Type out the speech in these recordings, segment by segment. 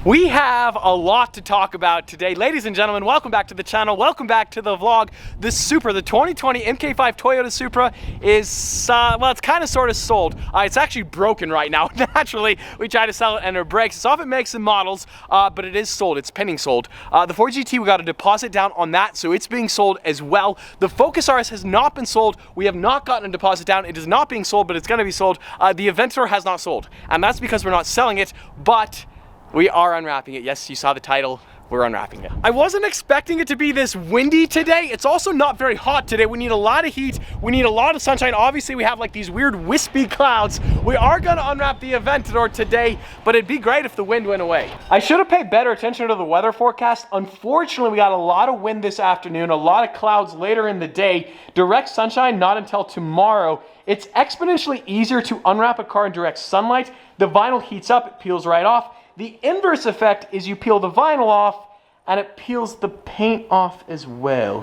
We have a lot to talk about today. Ladies and gentlemen, welcome back to the channel. Welcome back to the vlog. The 2020 MK5 Toyota Supra is, well, it's kind of sort of sold. It's actually broken right now. Naturally, we try to sell it and it breaks. It's off at makes and models, but it is sold. It's pending sold. The Ford GT, we got a deposit down on that, so it's being sold as well. The Focus RS has not been sold. We have not gotten a deposit down. It is not being sold, but it's going to be sold. The Aventador has not sold, and that's because we're not selling it, but we are unwrapping it. Yes, you saw the title. We're unwrapping it. I wasn't expecting it to be this windy today. It's also not very hot today. We need a lot of heat. We need a lot of sunshine. Obviously, we have like these weird wispy clouds. We are gonna unwrap the Aventador today, but it'd be great if the wind went away. I should have paid better attention to the weather forecast. Unfortunately, we got a lot of wind this afternoon, a lot of clouds later in the day. Direct sunshine, not until tomorrow. It's exponentially easier to unwrap a car in direct sunlight. The vinyl heats up, it peels right off. The inverse effect is you peel the vinyl off and it peels the paint off as well.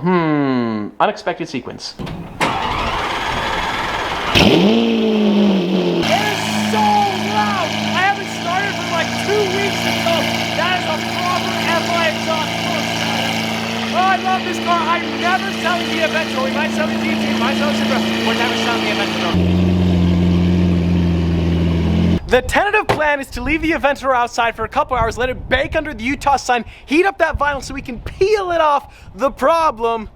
Unexpected sequence. It is so loud! I haven't started for like 2 weeks ago. That is a proper FI exhaust. Oh, I love this car. I'm never selling the Aventador. We might sell the GT, we might sell the Supra. We're never selling the Aventador. The tentative plan is to leave the Aventador outside for a couple hours, let it bake under the Utah sun, heat up that vinyl so we can peel it off. The problem,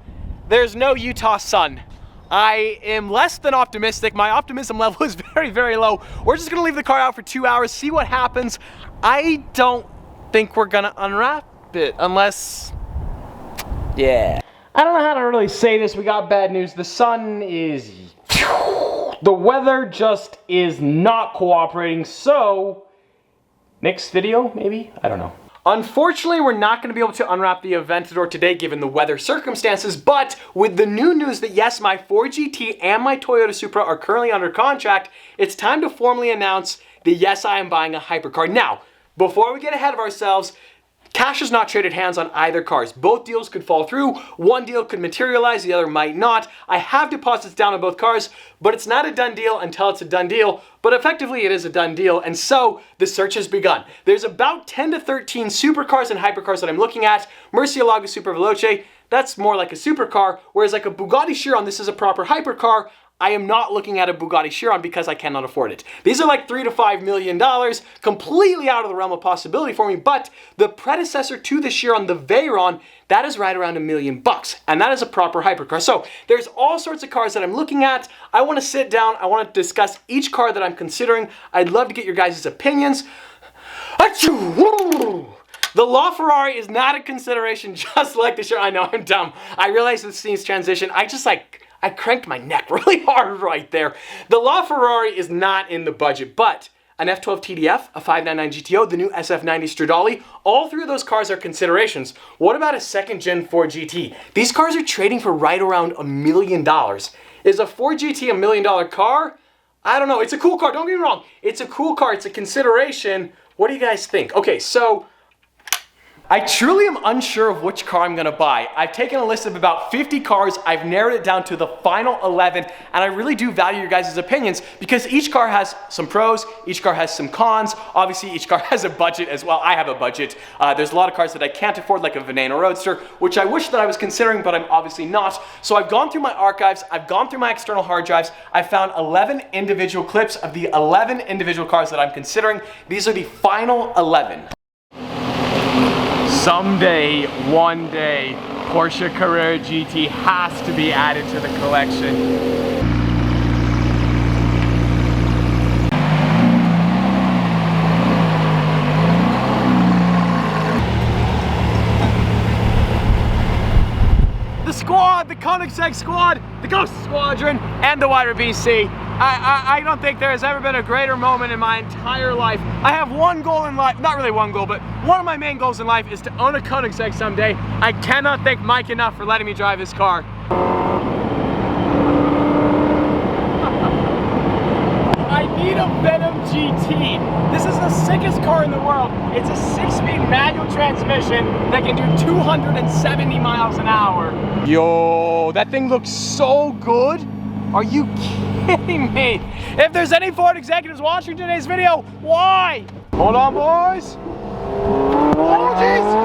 there's no Utah sun. I am less than optimistic. My optimism level is very, very low. We're just gonna leave the car out for 2 hours, see what happens. I don't think we're gonna unwrap it unless, yeah. I don't know how to really say this. We got bad news. The sun is, the weather just is not cooperating, so next video, maybe? I don't know. Unfortunately, we're not going to be able to unwrap the Aventador today given the weather circumstances, but with the new news that yes, my Ford GT and my Toyota Supra are currently under contract, it's time to formally announce that yes, I am buying a hypercar. Now, before we get ahead of ourselves, cash has not traded hands on either cars. Both deals could fall through. One deal could materialize, the other might not. I have deposits down on both cars, but it's not a done deal until it's a done deal. But effectively, it is a done deal, and so the search has begun. There's about 10 to 13 supercars and hypercars that I'm looking at. Murcielago Super Veloce, that's more like a supercar, whereas like a Bugatti Chiron, this is a proper hypercar. I am not looking at a Bugatti Chiron because I cannot afford it. These are like $3 to $5 million, completely out of the realm of possibility for me, but the predecessor to the Chiron, the Veyron, that is right around $1 million, and that is a proper hypercar. So there's all sorts of cars that I'm looking at. I want to sit down, I want to discuss each car that I'm considering. I'd love to get your guys' opinions. The LaFerrari is not a consideration, just like the Chiron. I know, I'm dumb. I realize this scene's transition. I cranked my neck really hard right there. The LaFerrari is not in the budget, but an F12 TDF, a 599 GTO, the new SF90 Stradale, all three of those cars are considerations. What about a second gen Ford GT? These cars are trading for right around $1 million. Is a Ford GT $1 million car? I don't know, it's a cool car, don't get me wrong. It's a cool car, it's a consideration. What do you guys think? Okay, so I truly am unsure of which car I'm gonna buy. I've taken a list of about 50 cars, I've narrowed it down to the final 11, and I really do value your guys' opinions because each car has some pros, each car has some cons, obviously each car has a budget as well. I have a budget. There's a lot of cars that I can't afford, like a Veneno Roadster, which I wish that I was considering, but I'm obviously not. So I've gone through my archives, I've gone through my external hard drives, I've found 11 individual clips of the 11 individual cars that I'm considering. These are the final 11. Someday, one day, Porsche Carrera GT has to be added to the collection. The squad, the Koenigsegg squad, the Ghost Squadron, and the Wider BC. I don't think there has ever been a greater moment in my entire life. I have one goal in life, not really one goal, but one of my main goals in life is to own a Koenigsegg someday. I cannot thank Mike enough for letting me drive this car. I need a Venom GT. This is the sickest car in the world. It's a 6-speed manual transmission that can do 270 miles an hour. Yo, that thing looks so good. Are you kidding me? If there's any Ford executives watching today's video, why? Hold on, boys. jeez!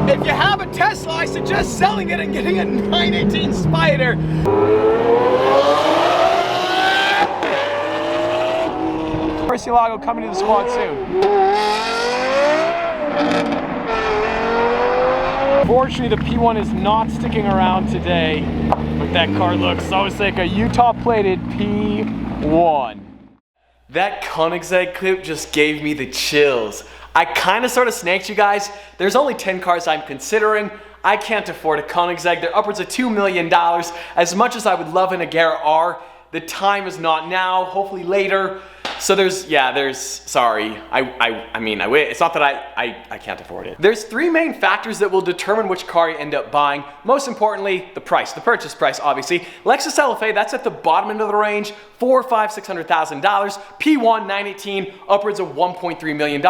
If you have a Tesla, I suggest selling it and getting a 918 Spider. Murcielago coming to the squad soon. Unfortunately, the P1 is not sticking around today, but that car looks so sick. A Utah plated P1. That Koenigsegg clip just gave me the chills. I kind of sort of snaked you guys. There's only 10 cars I'm considering. I can't afford a Koenigsegg. They're upwards of $2 million. As much as I would love an Agera R, the time is not now, hopefully later. So sorry. I mean, it's not that I can't afford it. There's three main factors that will determine which car you end up buying. Most importantly, the price, the purchase price, obviously. Lexus LFA, that's at the bottom end of the range, $600,000. P1 918, upwards of $1.3 million.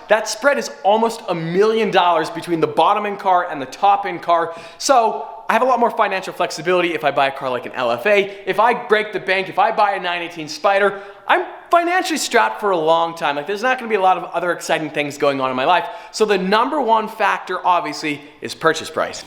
That spread is almost $1 million between the bottom end car and the top end car. So I have a lot more financial flexibility if I buy a car like an LFA. If I break the bank, if I buy a 918 Spider, I'm financially strapped for a long time. Like, there's not gonna be a lot of other exciting things going on in my life. So the number one factor, obviously, is purchase price.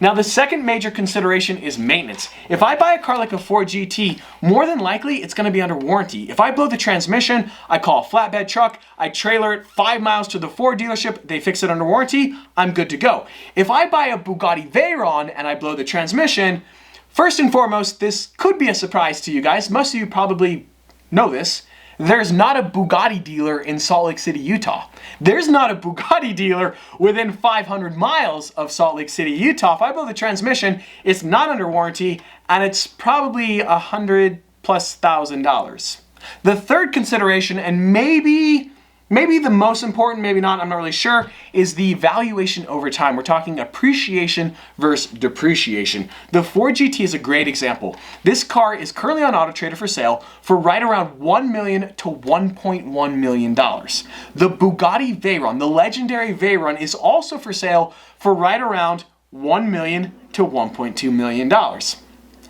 Now, the second major consideration is maintenance. If I buy a car like a Ford GT, more than likely it's gonna be under warranty. If I blow the transmission, I call a flatbed truck, I trailer it 5 miles to the Ford dealership, they fix it under warranty, I'm good to go. If I buy a Bugatti Veyron and I blow the transmission, first and foremost, this could be a surprise to you guys. Most of you probably know this. There's not a Bugatti dealer in Salt Lake City, Utah. There's not a Bugatti dealer within 500 miles of Salt Lake City, Utah. If I blow the transmission, it's not under warranty, and it's probably $100,000+. The third consideration, and maybe the most important, maybe not, I'm not really sure, is the valuation over time. We're talking appreciation versus depreciation. The Ford GT is a great example. This car is currently on AutoTrader for sale for right around $1 million to $1.1 million. The Bugatti Veyron, the legendary Veyron, is also for sale for right around $1 million to $1.2 million.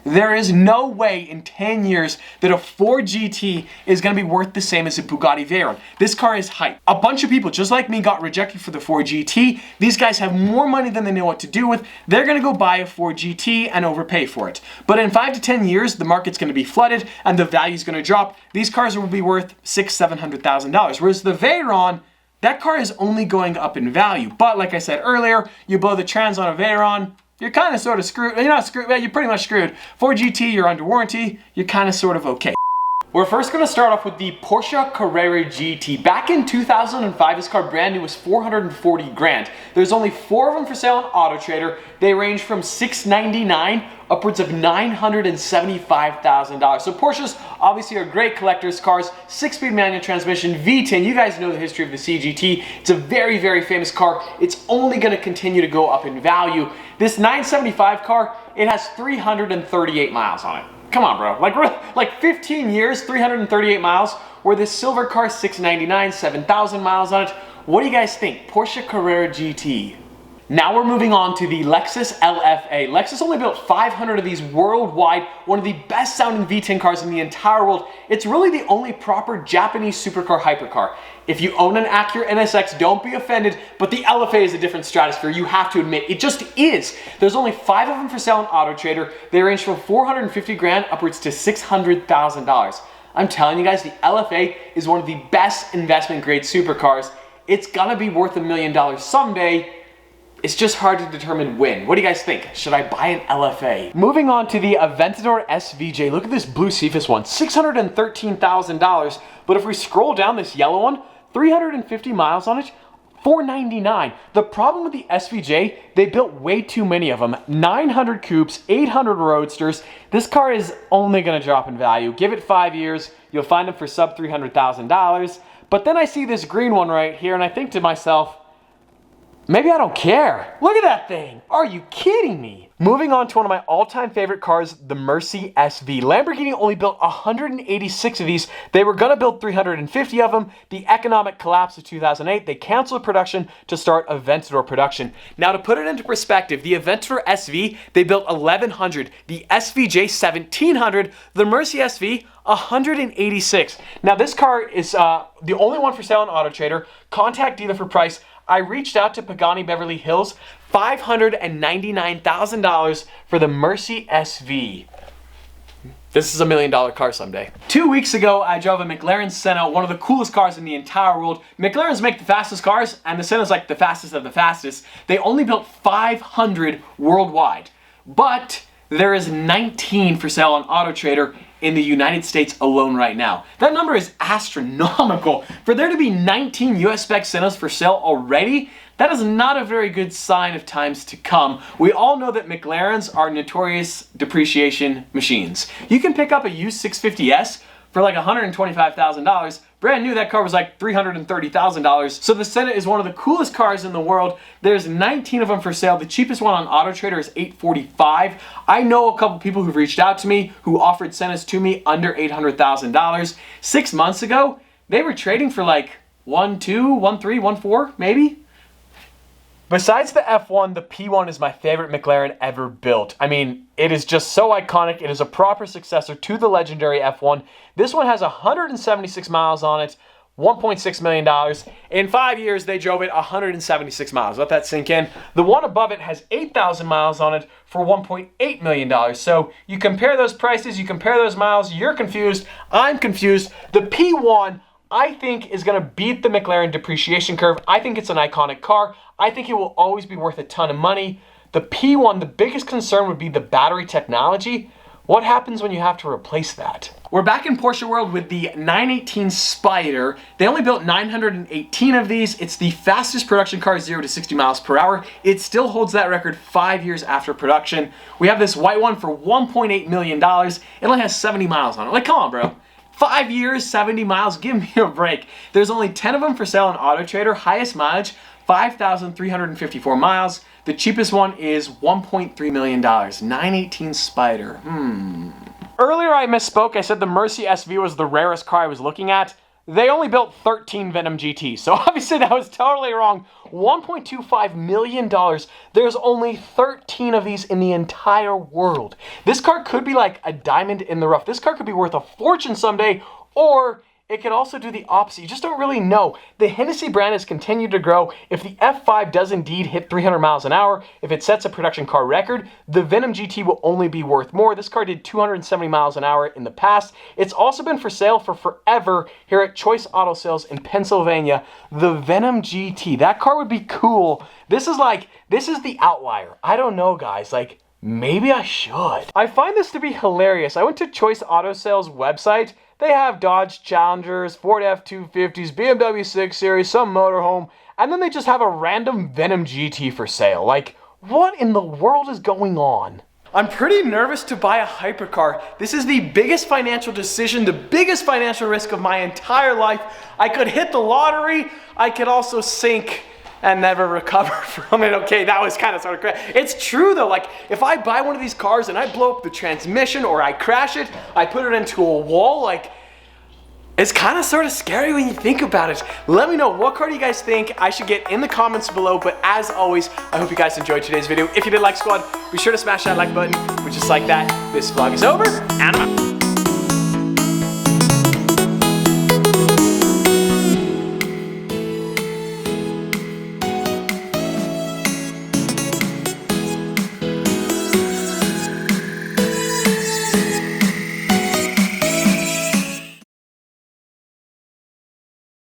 There is no way in 10 years that a Ford GT is going to be worth the same as a Bugatti Veyron. This car is hype. A bunch of people just like me got rejected for the Ford GT. These guys have more money than they know what to do with. They're going to go buy a Ford GT and overpay for it. But in 5 to 10 years, the market's going to be flooded and the value is going to drop. These cars will be worth $600,000-$700,000. Whereas the Veyron, that car is only going up in value. But like I said earlier, you blow the trans on a Veyron, you're kind of sort of screwed. You're not screwed, you're pretty much screwed. Ford GT, you're under warranty, you're kind of sort of okay. We're first going to start off with the Porsche Carrera GT. Back in 2005, this car brand new was $440,000. There's only 4 of them for sale on AutoTrader. They range from $699 upwards of $975,000. So Porsches obviously are great collector's cars. 6-speed manual transmission, V10. You guys know the history of the CGT. It's a very, very famous car. It's only going to continue to go up in value. This 975 car, it has 338 miles on it. Come on, bro. Like 15 years, 338 miles, where this silver car, $699, 7,000 miles on it. What do you guys think? Porsche Carrera GT. Now we're moving on to the Lexus LFA. Lexus only built 500 of these worldwide, one of the best sounding V10 cars in the entire world. It's really the only proper Japanese supercar hypercar. If you own an Acura NSX, don't be offended, but the LFA is a different stratosphere. You have to admit, it just is. There's only 5 of them for sale on AutoTrader. They range from $450,000 upwards to $600,000. I'm telling you guys, the LFA is one of the best investment grade supercars. It's gonna be worth $1 million someday. It's just hard to determine when. What do you guys think? Should I buy an LFA? Moving on to the Aventador SVJ. Look at this blue Cephas one, $613,000. But if we scroll down this yellow one, 350 miles on it, $499. The problem with the SVJ, they built way too many of them. 900 coupes, 800 roadsters. This car is only gonna drop in value. Give it 5 years, you'll find them for sub $300,000. But then I see this green one right here and I think to myself, maybe I don't care. Look at that thing. Are you kidding me? Moving on to one of my all-time favorite cars, the Mercy SV. Lamborghini only built 186 of these. They were gonna build 350 of them. The economic collapse of 2008, they canceled production to start Aventador production. Now to put it into perspective, the Aventador SV, they built 1,100. The SVJ 1,700. The Mercy SV, 186. Now this car is the only one for sale on AutoTrader. Contact dealer for price. I reached out to Pagani Beverly Hills, $599,000 for the Mercy SV. This is $1 million car someday. 2 weeks ago, I drove a McLaren Senna, one of the coolest cars in the entire world. McLarens make the fastest cars, and the Senna's like the fastest of the fastest. They only built 500 worldwide, but there is 19 for sale on AutoTrader in the United States alone right now. That number is astronomical. For there to be 19 US spec Sennas for sale already, that is not a very good sign of times to come. We all know that McLarens are notorious depreciation machines. You can pick up a used 650S for like $125,000. Brand new, that car was like $330,000. So the Senna is one of the coolest cars in the world. There's 19 of them for sale. The cheapest one on AutoTrader is $845,000. I know a couple people who've reached out to me who offered Sennas to me under $800,000. 6 months ago, they were trading for like 1.2, 1.3, 1.4, maybe. Besides the F1, the P1 is my favorite McLaren ever built. I mean, it is just so iconic. It is a proper successor to the legendary F1. This one has 176 miles on it, $1.6 million. In 5 years, they drove it 176 miles. Let that sink in. The one above it has 8,000 miles on it for $1.8 million. So you compare those prices, you compare those miles, you're confused, I'm confused. The P1, I think, is going to beat the McLaren depreciation curve. I think it's an iconic car. I think it will always be worth a ton of money. The P1, the biggest concern would be the battery technology. What happens when you have to replace that? We're back in Porsche world with the 918 Spyder. They only built 918 of these. It's the fastest production car, 0 to 60 miles per hour. It still holds that record 5 years after production. We have this white one for $1.8 million. It only has 70 miles on it. Like, come on, bro. 5 years, 70 miles, give me a break. There's only 10 of them for sale on AutoTrader. Highest mileage, 5,354 miles. The cheapest one is $1.3 million. 918 Spyder. Earlier I misspoke. I said the Mercy SV was the rarest car I was looking at. They only built 13 Venom GTs, so obviously that was totally wrong. $1.25 million. There's only 13 of these in the entire world. This car could be like a diamond in the rough. This car could be worth a fortune someday, or it could also do the opposite. You just don't really know. The Hennessy brand has continued to grow. If the F5 does indeed hit 300 miles an hour, if it sets a production car record, the Venom GT will only be worth more. This car did 270 miles an hour in the past. It's also been for sale for forever here at Choice Auto Sales in Pennsylvania. The Venom GT, that car would be cool. This is the outlier. I don't know, guys. Like, maybe I should. I find this to be hilarious. I went to Choice Auto Sales website. They have Dodge Challengers, Ford F-250s, BMW 6 Series, some motorhome, and then they just have a random Venom GT for sale. Like, what in the world is going on? I'm pretty nervous to buy a hypercar. This is the biggest financial decision, the biggest financial risk of my entire life. I could hit the lottery, I could also sink and never recover from it. Okay, that was kind of sort of crazy. It's true though, like if I buy one of these cars and I blow up the transmission or I crash it, I put it into a wall, like it's kind of sort of scary when you think about it. Let me know, what car do you guys think I should get in the comments below, but as always, I hope you guys enjoyed today's video. If you did, like squad, be sure to smash that like button, but just like that, this vlog is over, and I'm out.